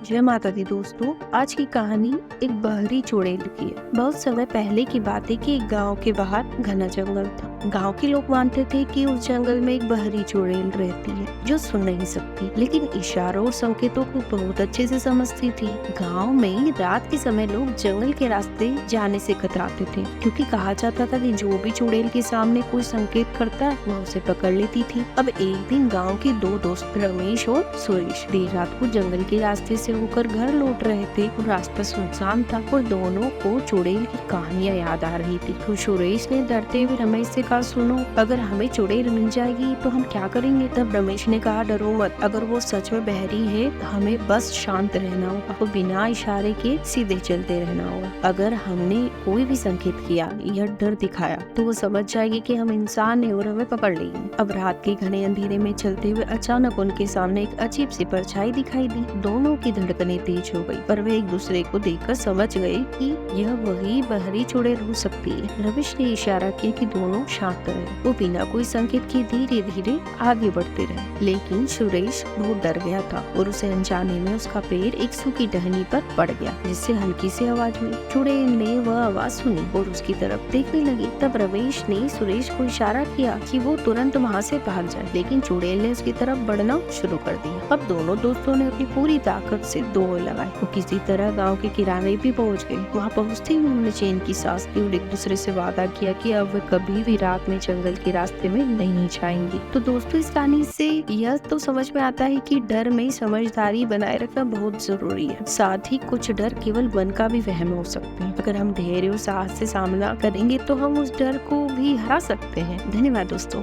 जय माता दी दोस्तों। आज की कहानी एक बहरी चुड़ैल की है। बहुत समय पहले की बात है कि एक गांव के बाहर घना जंगल था। गांव के लोग मानते थे कि उस जंगल में एक बहरी चुड़ैल रहती है जो सुन नहीं सकती, लेकिन इशारों और संकेतों को बहुत अच्छे से समझती थी। गांव में रात के समय लोग जंगल के रास्ते जाने से कतराते थे, क्योंकि कहा जाता था कि जो भी चुड़ैल के सामने कोई संकेत करता है वह उसे पकड़ लेती थी। अब एक दिन गाँव के दो दोस्त रमेश और सुरेश देर रात को जंगल के रास्ते से होकर घर लौट रहे थे और रास्ता सुनसान था और दोनों को चुड़ैल की कहानियां याद आ रही थी। तो सुरेश ने डरते हुए रमेश से कहा, सुनो, अगर हमें चुड़ैल मिल जाएगी तो हम क्या करेंगे? तब रमेश ने कहा, डरो मत, अगर वो सच में बहरी है तो हमें बस शांत रहना होगा और बिना इशारे के सीधे चलते रहना होगा। अगर हमने कोई भी संकेत किया या डर दिखाया तो वो समझ जाएगी कि हम इंसान हैं और हमें पकड़ लेंगे। अब रात के घने अंधेरे में चलते हुए अचानक उनके सामने एक अजीब सी परछाई दिखाई दी। दोनों की धड़कनें तेज हो गई, पर वे एक दूसरे को देखकर समझ गए कि यह वही बहरी चुड़ैल हो सकती है। रमेश ने इशारा किया कि दोनों शांत रहे। वो बिना कोई संकेत के धीरे धीरे आगे बढ़ते रहे, लेकिन सुरेश बहुत डर गया था और उसे अनजाने में उसका पैर एक सूखी टहनी पर पड़ गया, जिससे हल्की सी आवाज हुई। चुड़ैल ने वह आवाज सुनी और उसकी तरफ देखने लगी। तब रमेश ने सुरेश को इशारा किया कि वो तुरंत वहाँ से भाग जाए, लेकिन चुड़ैल ने उसकी तरफ बढ़ना शुरू कर दिया। अब दोनों दोस्तों ने अपनी पूरी ताकत से दौड़ लगाई। वो किसी तरह गांव के किनारे भी पहुंच गए। वहां पहुंचते ही उन्होंने चैन की सांस ली और एक दूसरे से वादा किया कि अब वे कभी भी रात में जंगल के रास्ते में नहीं जाएंगे। तो दोस्तों, इस कहानी से यह तो समझ में आता है कि डर में समझदारी बनाए रखना बहुत जरूरी है। साथ ही कुछ डर केवल मन का भी वहम हो सकते हैं। अगर हम धैर्य और साहस से सामना करेंगे तो हम उस डर को भी हरा सकते हैं। धन्यवाद दोस्तों।